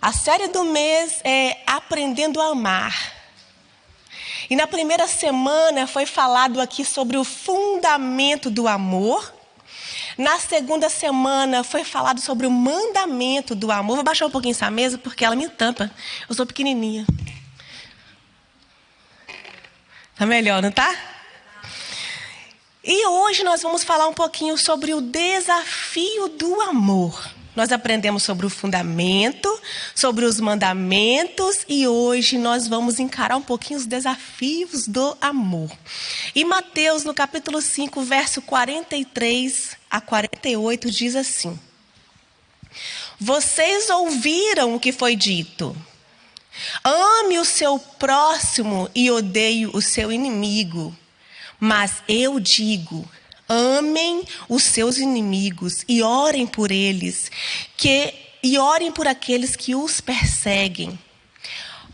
A série do mês é Aprendendo a Amar. E na primeira semana foi falado aqui sobre o fundamento do amor. Na segunda semana foi falado sobre o mandamento do amor. Vou baixar um pouquinho essa mesa porque ela me tampa. Eu sou pequenininha. Tá melhor, não tá? E hoje nós vamos falar um pouquinho sobre o desafio do amor. Nós aprendemos sobre o fundamento, sobre os mandamentos e hoje nós vamos encarar um pouquinho os desafios do amor. E Mateus, no capítulo 5, verso 43 a 48, diz assim: Vocês ouviram o que foi dito. Ame o seu próximo e odeie o seu inimigo. Mas eu digo, amem os seus inimigos e orem por eles, e orem por aqueles que os perseguem,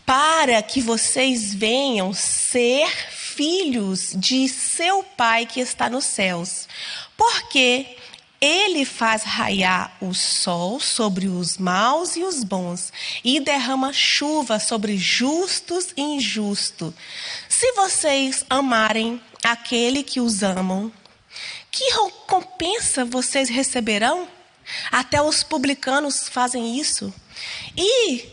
para que vocês venham ser filhos de seu Pai que está nos céus. Porque Ele faz raiar o sol sobre os maus e os bons, e derrama chuva sobre justos e injustos. Se vocês amarem aquele que os amam, que recompensa vocês receberão? Até os publicanos fazem isso. E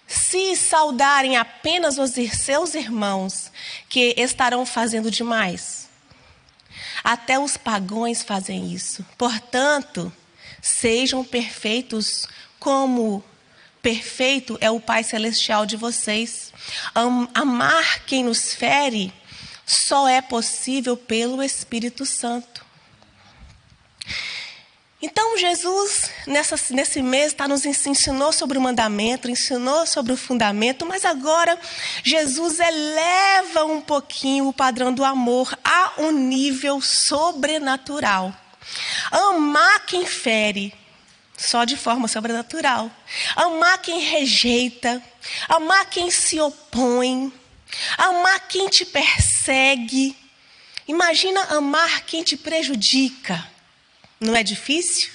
se saudarem apenas os seus irmãos, que estarão fazendo demais? Até os pagãos fazem isso. Portanto, sejam perfeitos como perfeito é o Pai Celestial de vocês. Amar quem nos fere só é possível pelo Espírito Santo. Então, Jesus, nesse mês, nos ensinou sobre o mandamento, ensinou sobre o fundamento, mas agora Jesus eleva um pouquinho o padrão do amor a um nível sobrenatural. Amar quem fere, só de forma sobrenatural. Amar quem rejeita, amar quem se opõe, amar quem te persegue. Imagina amar quem te prejudica. Não é difícil?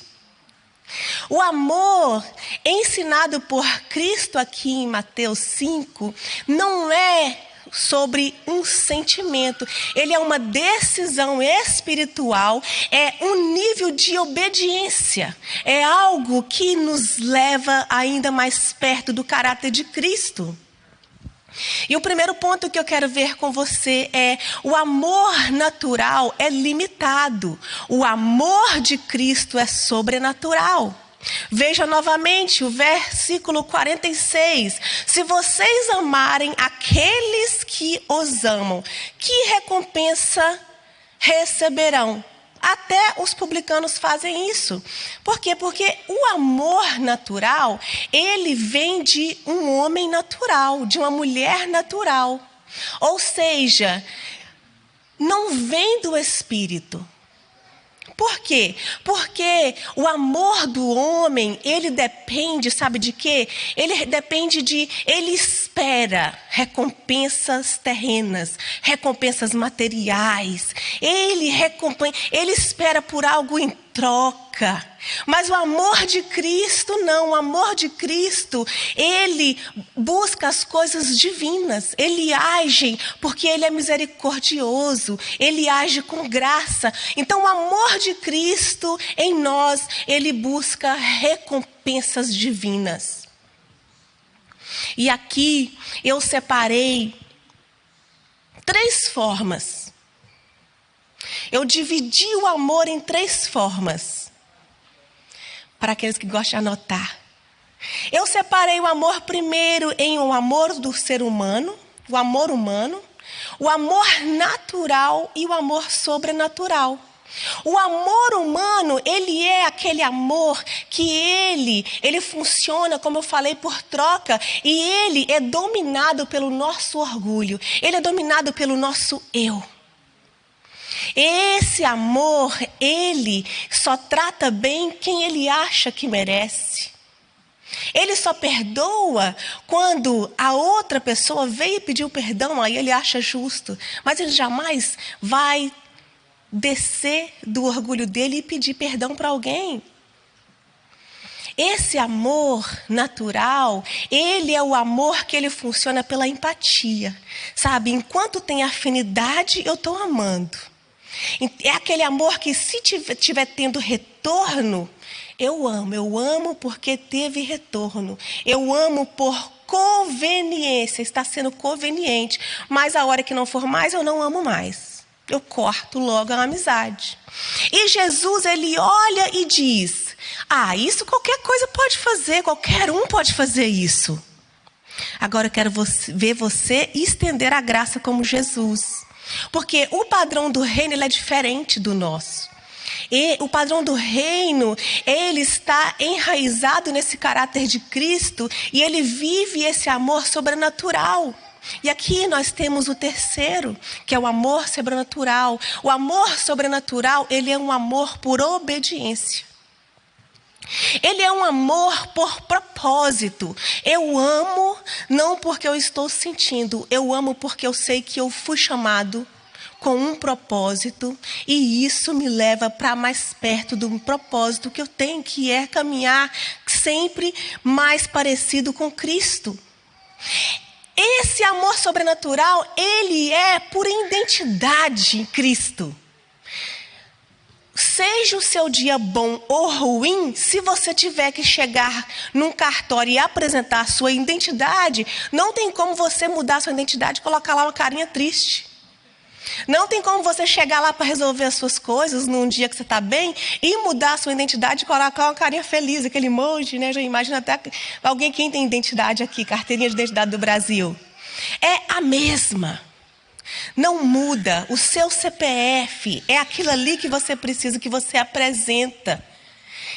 O amor ensinado por Cristo aqui em Mateus 5 não é sobre um sentimento. Ele é uma decisão espiritual, é um nível de obediência. É algo que nos leva ainda mais perto do caráter de Cristo. E o primeiro ponto que eu quero ver com você é: o amor natural é limitado. O amor de Cristo é sobrenatural. Veja novamente o versículo 46. Se vocês amarem aqueles que os amam, que recompensa receberão? Até os publicanos fazem isso. Por quê? Porque o amor natural, ele vem de um homem natural, de uma mulher natural. Ou seja, não vem do Espírito. Por quê? Porque o amor do homem, ele depende, sabe de quê? Ele espera recompensas terrenas, recompensas materiais. Ele espera por algo em troca. Mas o amor de Cristo não. O amor de Cristo, ele busca as coisas divinas. Ele age porque ele é misericordioso. Ele age com graça. Então o amor de Cristo em nós, ele busca recompensas divinas. E aqui eu separei 3 formas. Eu dividi o amor em 3 formas. Para aqueles que gostam de anotar. Eu separei o amor primeiro em um amor do ser humano, o amor humano, o amor natural e o amor sobrenatural. O amor humano, ele é aquele amor que ele funciona, como eu falei, por troca. E ele é dominado pelo nosso orgulho. Ele é dominado pelo nosso eu. Esse amor, ele só trata bem quem ele acha que merece. Ele só perdoa quando a outra pessoa veio e pediu perdão, aí ele acha justo. Mas ele jamais vai descer do orgulho dele e pedir perdão para alguém. Esse amor natural, ele é o amor que ele funciona pela empatia. Sabe, enquanto tem afinidade, eu estou amando. É aquele amor que se tiver tendo retorno, eu amo porque teve retorno. Eu amo por conveniência, está sendo conveniente. Mas a hora que não for mais, eu não amo mais. Eu corto logo a amizade. E Jesus, ele olha e diz: isso qualquer coisa pode fazer, qualquer um pode fazer isso. Agora eu quero ver você estender a graça como Jesus. Porque o padrão do reino, ele é diferente do nosso. E o padrão do reino, ele está enraizado nesse caráter de Cristo e ele vive esse amor sobrenatural. E aqui nós temos o terceiro, que é o amor sobrenatural. O amor sobrenatural, ele é um amor por obediência. Ele é um amor por propósito. Eu amo não porque eu estou sentindo, eu amo porque eu sei que eu fui chamado com um propósito, e isso me leva para mais perto do propósito que eu tenho, que é caminhar sempre mais parecido com Cristo. Esse amor sobrenatural, ele é por identidade em Cristo. Seja o seu dia bom ou ruim, se você tiver que chegar num cartório e apresentar a sua identidade, não tem como você mudar a sua identidade e colocar lá uma carinha triste. Não tem como você chegar lá para resolver as suas coisas num dia que você está bem e mudar a sua identidade e colocar uma carinha feliz, aquele emoji, né? Já imagina até alguém que tem identidade aqui, carteirinha de identidade do Brasil. É a mesma. Não muda. O seu CPF é aquilo ali que você precisa, que você apresenta.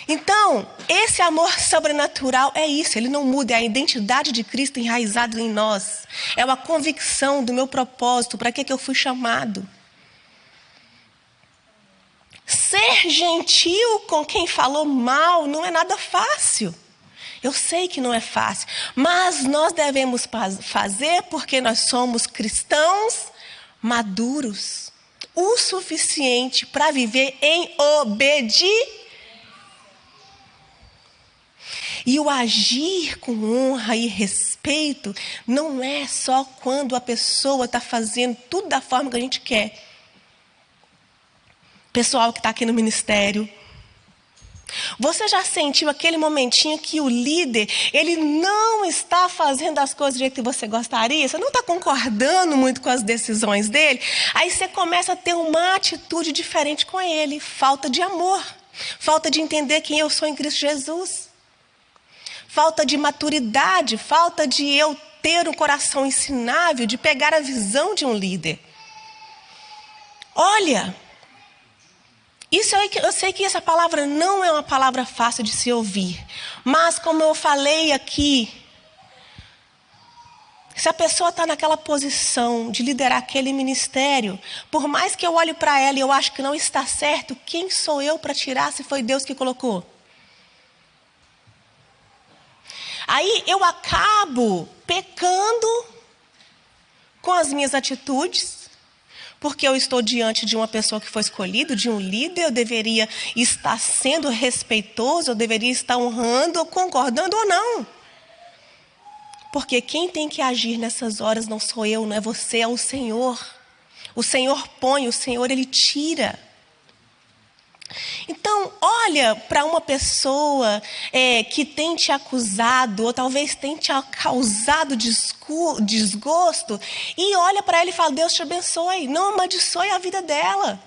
Então, esse amor sobrenatural é isso, ele não muda, é a identidade de Cristo enraizada em nós. É uma convicção do meu propósito, para que eu fui chamado. Ser gentil com quem falou mal não é nada fácil. Eu sei que não é fácil, mas nós devemos fazer porque nós somos cristãos maduros, o suficiente para viver em obediência. E o agir com honra e respeito não é só quando a pessoa está fazendo tudo da forma que a gente quer. Pessoal que está aqui no ministério, você já sentiu aquele momentinho que o líder, ele não está fazendo as coisas do jeito que você gostaria? Você não está concordando muito com as decisões dele? Aí você começa a ter uma atitude diferente com ele. Falta de amor. Falta de entender quem eu sou em Cristo Jesus. Falta de maturidade, falta de eu ter um coração ensinável, de pegar a visão de um líder. Olha, eu sei que essa palavra não é uma palavra fácil de se ouvir. Mas como eu falei aqui, se a pessoa está naquela posição de liderar aquele ministério, por mais que eu olhe para ela e eu acho que não está certo, quem sou eu para tirar se foi Deus que colocou? Aí eu acabo pecando com as minhas atitudes, porque eu estou diante de uma pessoa que foi escolhida, de um líder, eu deveria estar sendo respeitoso, eu deveria estar honrando, ou concordando ou não. Porque quem tem que agir nessas horas não sou eu, não é você, é o Senhor. O Senhor põe, o Senhor ele tira. Então, olha para uma pessoa que tem te acusado, ou talvez tenha te causado desgosto, e olha para ela e fala: Deus te abençoe, não amaldiçoe a vida dela.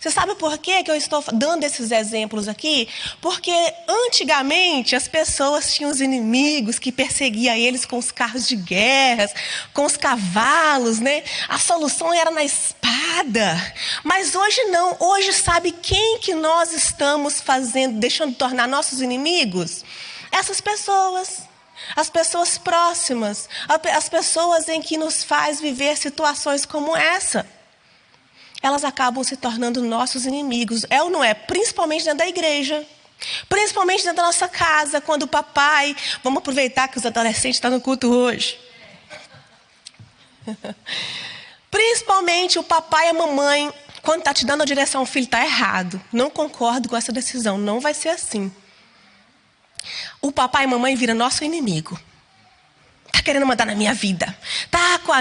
Você sabe por que eu estou dando esses exemplos aqui? Porque antigamente as pessoas tinham os inimigos que perseguiam eles com os carros de guerra, com os cavalos, né? A solução era na espada. Mas hoje não. Hoje sabe quem que nós estamos fazendo, deixando de tornar nossos inimigos? Essas pessoas. As pessoas próximas. As pessoas em que nos faz viver situações como essa. Elas acabam se tornando nossos inimigos. É ou não é? Principalmente dentro da igreja. Principalmente dentro da nossa casa, quando o papai... Vamos aproveitar que os adolescentes estão no culto hoje. Principalmente o papai e a mamãe, quando está te dando a direção, o filho está errado. Não concordo com essa decisão, não vai ser assim. o papai e mamãe viram nosso inimigo. Está querendo mandar na minha vida.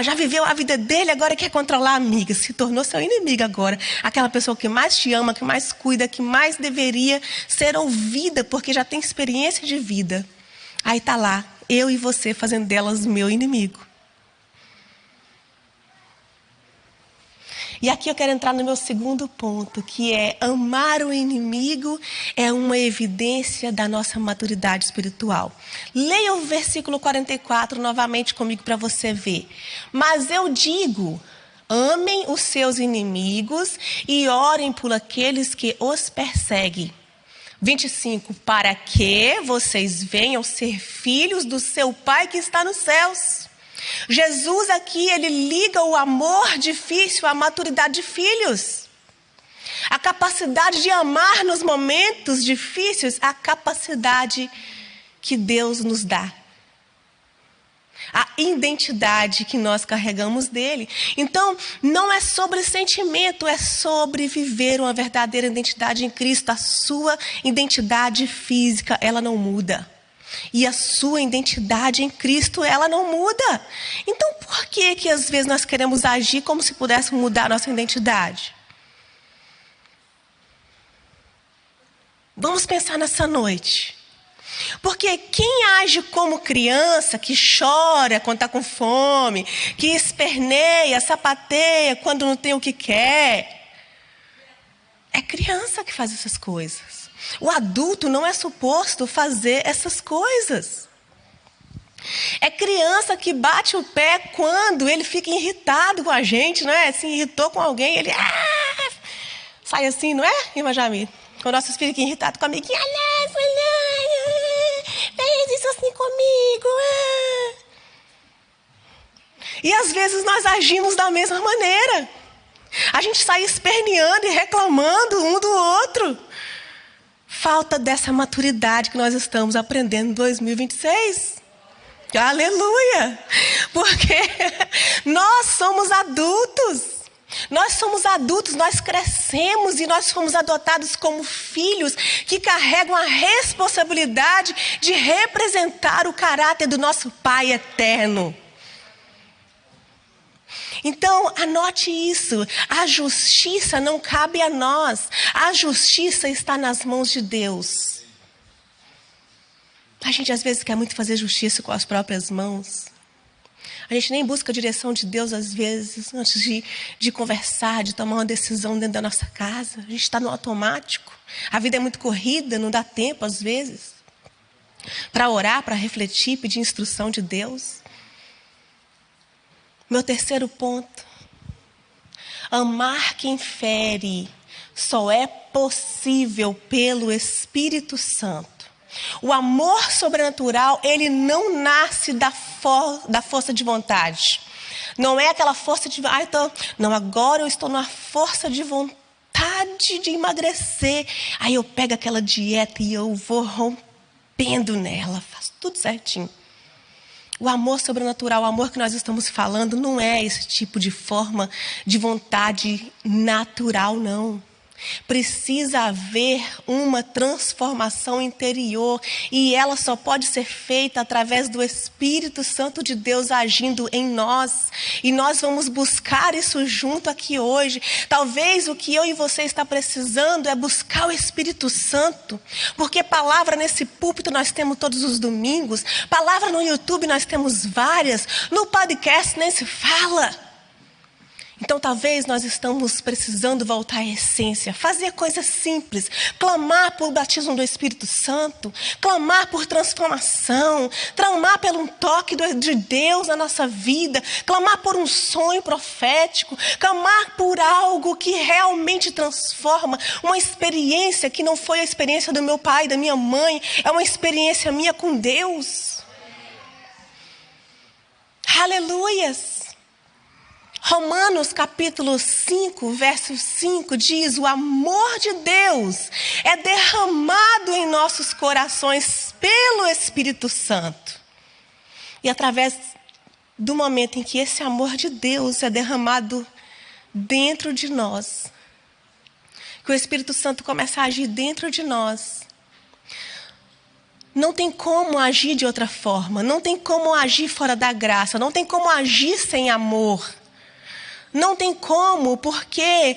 Já viveu a vida dele, agora quer controlar a amiga. Se tornou seu inimigo agora. Aquela pessoa que mais te ama, que mais cuida, que mais deveria ser ouvida, porque já tem experiência de vida. Aí está lá, eu e você fazendo delas meu inimigo. E aqui eu quero entrar no meu segundo ponto, que é amar o inimigo é uma evidência da nossa maturidade espiritual. Leia o versículo 44 novamente comigo para você ver. Mas eu digo, amem os seus inimigos e orem por aqueles que os perseguem. 25, para que vocês venham ser filhos do seu Pai que está nos céus. Jesus aqui, ele liga o amor difícil à maturidade de filhos. A capacidade de amar nos momentos difíceis, a capacidade que Deus nos dá. A identidade que nós carregamos dele. Então, não é sobre sentimento, é sobre viver uma verdadeira identidade em Cristo. A sua identidade física, ela não muda. E a sua identidade em Cristo, ela não muda. Então, por que às vezes nós queremos agir como se pudéssemos mudar a nossa identidade? Vamos pensar nessa noite. Porque quem age como criança, que chora quando está com fome, que esperneia, sapateia quando não tem o que quer, é criança que faz essas coisas. O adulto não é suposto fazer essas coisas. É criança que bate o pé quando ele fica irritado com a gente, não é? Se irritou com alguém, ele sai assim, não é, irmã Jamila? Quando nossos filhos ficam irritados com a amiguinha, fez isso assim comigo. E às vezes nós agimos da mesma maneira. A gente sai esperneando e reclamando um do outro. Falta dessa maturidade que nós estamos aprendendo em 2026. Aleluia! Porque nós somos adultos. Nós somos adultos, nós crescemos e nós fomos adotados como filhos que carregam a responsabilidade de representar o caráter do nosso Pai eterno. Então, anote isso. A justiça não cabe a nós. A justiça está nas mãos de Deus. A gente às vezes quer muito fazer justiça com as próprias mãos. A gente nem busca a direção de Deus às vezes, antes de conversar, de tomar uma decisão dentro da nossa casa. A gente está no automático. A vida é muito corrida, não dá tempo às vezes para orar, para refletir, pedir instrução de Deus. Meu terceiro ponto. Amar quem fere só é possível pelo Espírito Santo. O amor sobrenatural, ele não nasce da força de vontade. Não é aquela força de... agora eu estou numa força de vontade de emagrecer. Aí eu pego aquela dieta e eu vou rompendo nela. Faço tudo certinho. O amor sobrenatural, o amor que nós estamos falando, não é esse tipo de forma de vontade natural, não. Precisa haver uma transformação interior e ela só pode ser feita através do Espírito Santo de Deus agindo em nós. E nós vamos buscar isso junto aqui hoje. Talvez o que eu e você está precisando é buscar o Espírito Santo, porque palavra nesse púlpito nós temos todos os domingos, palavra no YouTube nós temos várias, no podcast nem se fala. Então, talvez nós estamos precisando voltar à essência, fazer coisas simples, clamar por batismo do Espírito Santo, clamar por transformação, clamar pelo toque de Deus na nossa vida, clamar por um sonho profético, clamar por algo que realmente transforma, uma experiência que não foi a experiência do meu pai, da minha mãe, é uma experiência minha com Deus. Aleluias! Romanos capítulo 5, verso 5 diz: o amor de Deus é derramado em nossos corações pelo Espírito Santo. E através do momento em que esse amor de Deus é derramado dentro de nós, que o Espírito Santo começa a agir dentro de nós, Não tem como agir de outra forma. Não tem como agir fora da graça. Não tem como agir sem amor. Não tem como, porque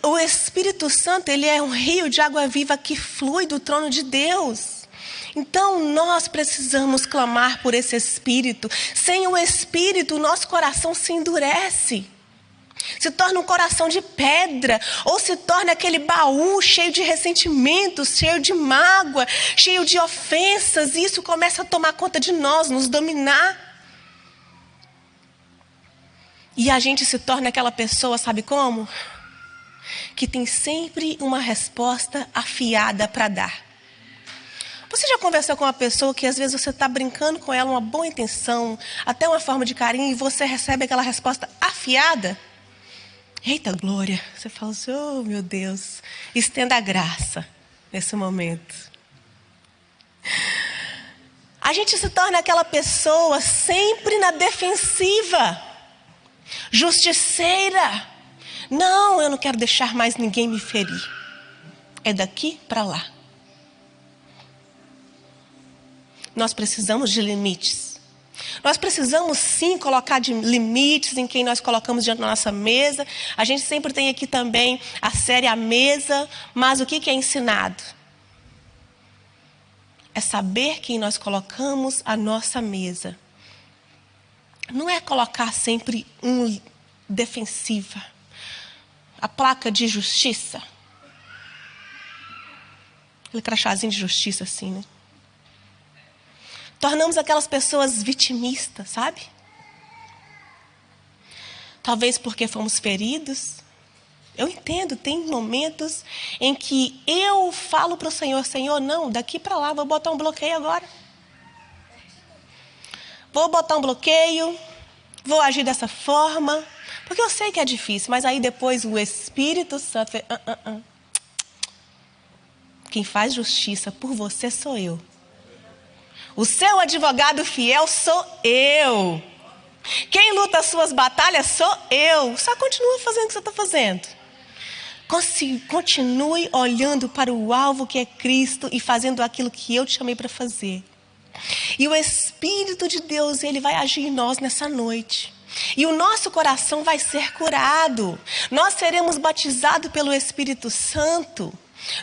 o Espírito Santo, ele é um rio de água viva que flui do trono de Deus. Então, nós precisamos clamar por esse Espírito. Sem o Espírito, o nosso coração se endurece. Se torna um coração de pedra, ou se torna aquele baú cheio de ressentimentos, cheio de mágoa, cheio de ofensas, e isso começa a tomar conta de nós, nos dominar. E a gente se torna aquela pessoa, sabe como? Que tem sempre uma resposta afiada para dar. Você já conversou com uma pessoa que às vezes você está brincando com ela, uma boa intenção, até uma forma de carinho, e você recebe aquela resposta afiada? Eita glória! Você fala assim, oh meu Deus, estenda a graça nesse momento. A gente se torna aquela pessoa sempre na defensiva, justiceira. Não, eu não quero deixar mais ninguém me ferir. É daqui para lá. Nós precisamos de limites. Nós precisamos sim colocar de limites em quem nós colocamos diante da nossa mesa. A gente sempre tem aqui também a série A Mesa, mas o que é ensinado? É saber quem nós colocamos à nossa mesa. Não é colocar sempre um defensiva. A placa de justiça. Aquele crachazinho de justiça assim, né? Tornamos aquelas pessoas vitimistas, sabe? Talvez porque fomos feridos. Eu entendo, tem momentos em que eu falo para o Senhor, Senhor, não, daqui para lá, vou botar um bloqueio agora. Vou botar um bloqueio, vou agir dessa forma, porque eu sei que é difícil, mas aí depois o Espírito Santo fala, Quem faz justiça por você sou eu. O seu advogado fiel sou eu. Quem luta as suas batalhas sou eu. Só continua fazendo o que você está fazendo. Continue olhando para o alvo que é Cristo e fazendo aquilo que eu te chamei para fazer. E o Espírito de Deus, ele vai agir em nós nessa noite. E o nosso coração vai ser curado. Nós seremos batizados pelo Espírito Santo.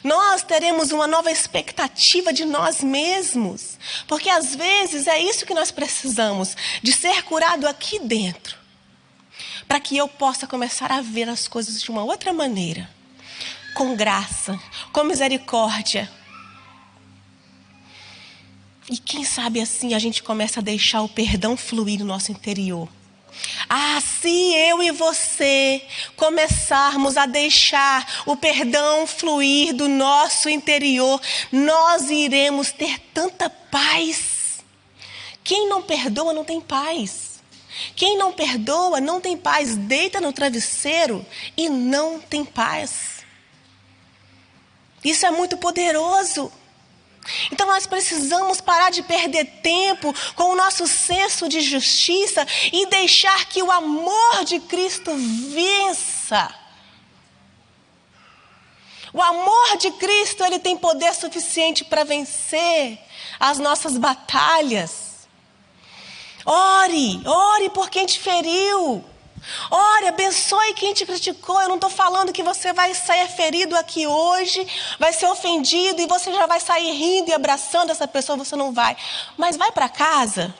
Nós teremos uma nova expectativa de nós mesmos. Porque às vezes é isso que nós precisamos, de ser curado aqui dentro. Para que eu possa começar a ver as coisas de uma outra maneira. Com graça, com misericórdia. E quem sabe assim a gente começa a deixar o perdão fluir no nosso interior. Se eu e você começarmos a deixar o perdão fluir do nosso interior, nós iremos ter tanta paz. Quem não perdoa não tem paz. Quem não perdoa não tem paz. Deita no travesseiro e não tem paz. Isso é muito poderoso. Então nós precisamos parar de perder tempo com o nosso senso de justiça e deixar que o amor de Cristo vença. O amor de Cristo, ele tem poder suficiente para vencer as nossas batalhas. Ore por quem te feriu. Ore, abençoe quem te criticou. Eu não estou falando que você vai sair ferido aqui hoje, vai ser ofendido e você já vai sair rindo e abraçando essa pessoa, você não vai. Mas vai para casa,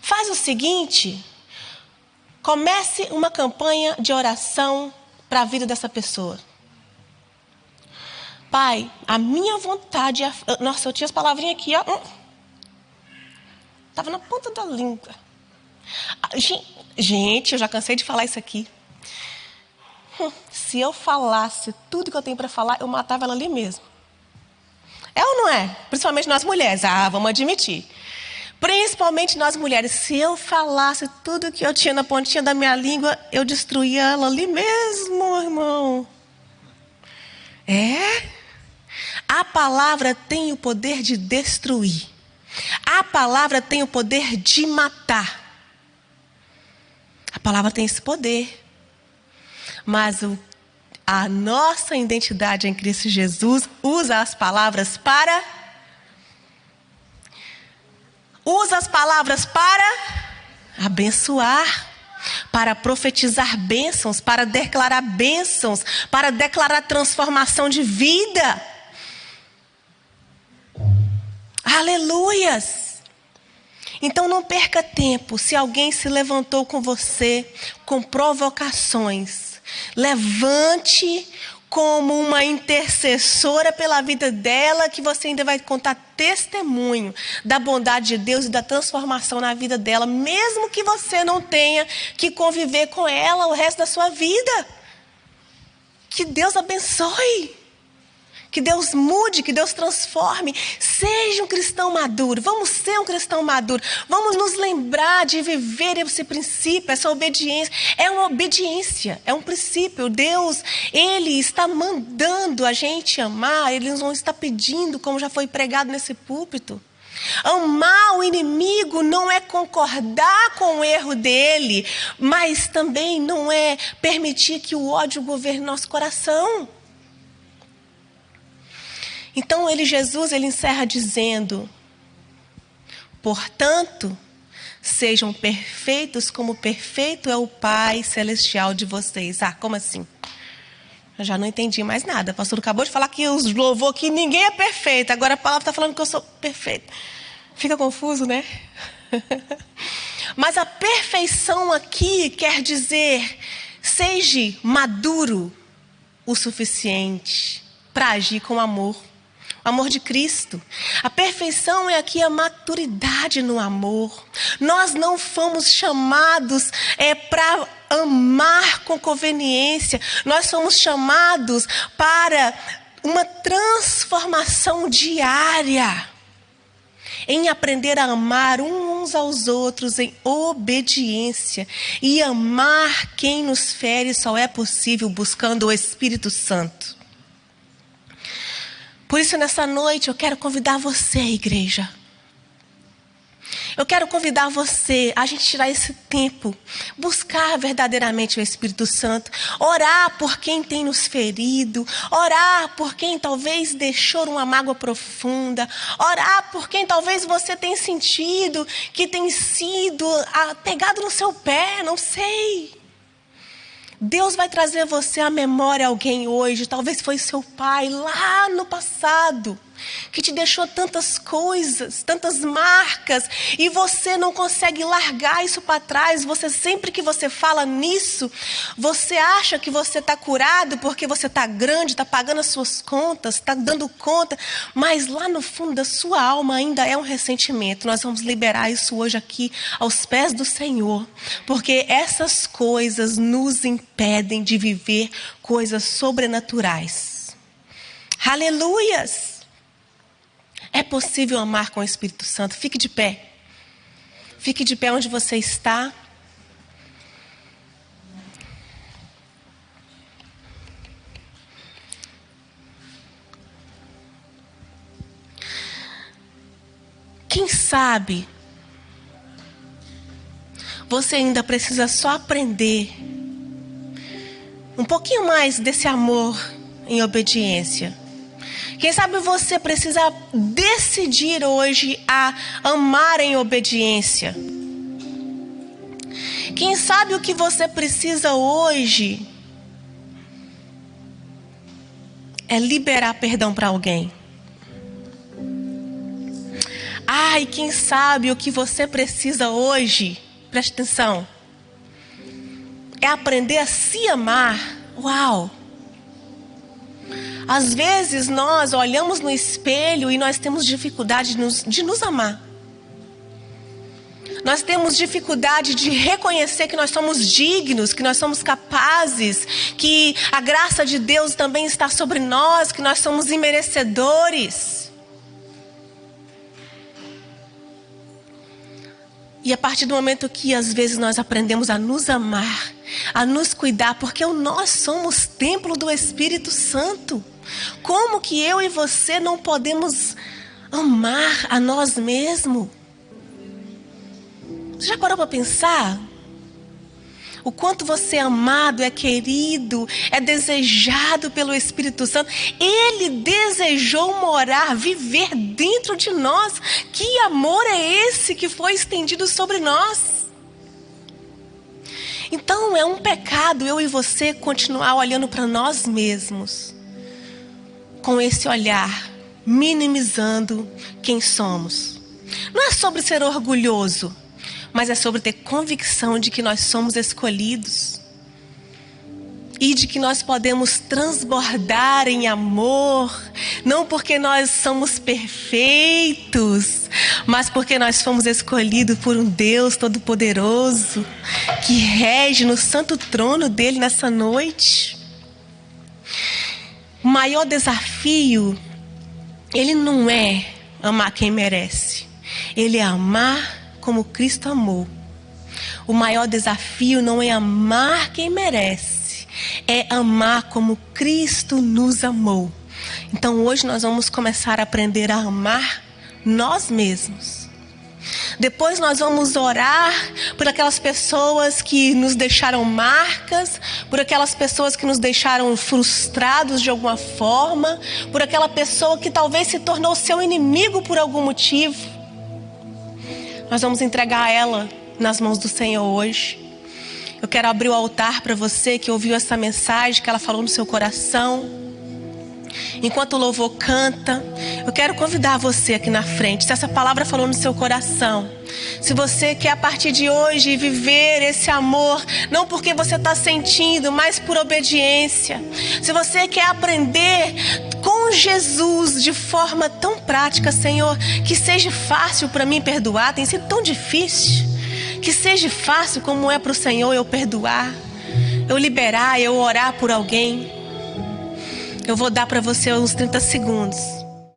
faz o seguinte, comece uma campanha de oração para a vida dessa pessoa. Pai, a minha vontade é... Nossa, eu tinha as palavrinhas aqui, ó. Estava na ponta da língua. Gente, eu já cansei de falar isso aqui. Se eu falasse tudo que eu tenho para falar, eu matava ela ali mesmo. É ou não é? Principalmente nós mulheres. Vamos admitir. Principalmente nós mulheres. Se eu falasse tudo que eu tinha na pontinha da minha língua, eu destruía ela ali mesmo, irmão. A palavra tem o poder de destruir. A palavra tem o poder de matar. A palavra tem esse poder. Mas a nossa identidade em Cristo Jesus usa as palavras para Usa as palavras para abençoar, para profetizar bênçãos, para declarar bênçãos, para declarar transformação de vida. Aleluias! Então não perca tempo. Se alguém se levantou com você com provocações, levante como uma intercessora pela vida dela, que você ainda vai contar testemunho da bondade de Deus e da transformação na vida dela, mesmo que você não tenha que conviver com ela o resto da sua vida. Que Deus abençoe. Que Deus mude, que Deus transforme. Seja um cristão maduro. Vamos ser um cristão maduro. Vamos nos lembrar de viver esse princípio, essa obediência. É uma obediência, é um princípio. Deus, Ele está mandando a gente amar. Ele não está pedindo, como já foi pregado nesse púlpito. Amar o inimigo não é concordar com o erro dele, mas também não é permitir que o ódio governe nosso coração. Então Jesus encerra dizendo: portanto, sejam perfeitos como perfeito é o Pai Celestial de vocês. Ah, como assim? Eu já não entendi mais nada. O pastor acabou de falar que os louvor que ninguém é perfeito. Agora a palavra está falando que eu sou perfeito. Fica confuso, né? Mas a perfeição aqui quer dizer: seja maduro o suficiente para agir com amor. O amor de Cristo. A perfeição é aqui a maturidade no amor. Nós não fomos chamados para amar com conveniência. Nós somos chamados para uma transformação diária. Em aprender a amar uns aos outros em obediência. E amar quem nos fere só é possível buscando o Espírito Santo. Por isso, nessa noite, eu quero convidar você, igreja. Eu quero convidar você a gente tirar esse tempo, buscar verdadeiramente o Espírito Santo, orar por quem tem nos ferido, orar por quem talvez deixou uma mágoa profunda, orar por quem talvez você tenha sentido que tem sido pegado no seu pé, não sei. Deus vai trazer você à memória alguém hoje, talvez foi seu pai lá no passado, que te deixou tantas coisas, tantas marcas, e você não consegue largar isso para trás. Você, sempre que você fala nisso, você acha que você está curado porque você está grande, está pagando as suas contas, está dando conta, mas lá no fundo da sua alma ainda é um ressentimento. Nós vamos liberar isso hoje aqui aos pés do Senhor, porque essas coisas nos impedem de viver coisas sobrenaturais. Aleluias! É possível amar com o Espírito Santo. Fique de pé. Fique de pé onde você está. Quem sabe você ainda precisa só aprender um pouquinho mais desse amor em obediência. Quem sabe você precisa decidir hoje a amar em obediência. Quem sabe o que você precisa hoje é liberar perdão para alguém. E quem sabe o que você precisa hoje, preste atenção, é aprender a se amar. Uau! Às vezes nós olhamos no espelho e nós temos dificuldade de nos amar. Nós temos dificuldade de reconhecer que nós somos dignos, que nós somos capazes, que a graça de Deus também está sobre nós, que nós somos imerecedores. E a partir do momento que às vezes nós aprendemos a nos amar, a nos cuidar, porque nós somos templo do Espírito Santo. Como que eu e você não podemos amar a nós mesmos? Você já parou para pensar? o quanto você é amado, é querido, é desejado pelo Espírito Santo. Ele desejou morar, viver dentro de nós. Que amor é esse que foi estendido sobre nós? Então é um pecado eu e você continuar olhando para nós mesmos com esse olhar, minimizando quem somos. Não é sobre ser orgulhoso, mas é sobre ter convicção de que nós somos escolhidos e de que nós podemos transbordar em amor, não porque nós somos perfeitos, mas porque nós fomos escolhidos por um Deus Todo-Poderoso que rege no santo trono dele nessa noite. O maior desafio, ele não é amar quem merece, ele é amar como Cristo amou. O maior desafio não é amar quem merece, é amar como Cristo nos amou. Então hoje nós vamos começar a aprender a amar nós mesmos. Depois nós vamos orar por aquelas pessoas que nos deixaram marcas, por aquelas pessoas que nos deixaram frustrados de alguma forma, por aquela pessoa que talvez se tornou seu inimigo por algum motivo. Nós vamos entregar ela nas mãos do Senhor hoje. Eu quero abrir o altar para você que ouviu essa mensagem, que ela falou no seu coração. Enquanto o louvor canta, eu quero convidar você aqui na frente. Se essa palavra falou no seu coração, se você quer a partir de hoje viver esse amor, não porque você está sentindo, mas por obediência. Se você quer aprender com Jesus de forma tão prática, Senhor, que seja fácil para mim perdoar, tem sido tão difícil. Que seja fácil como é para o Senhor eu perdoar, eu liberar, eu orar por alguém. Eu vou dar para você uns 30 segundos.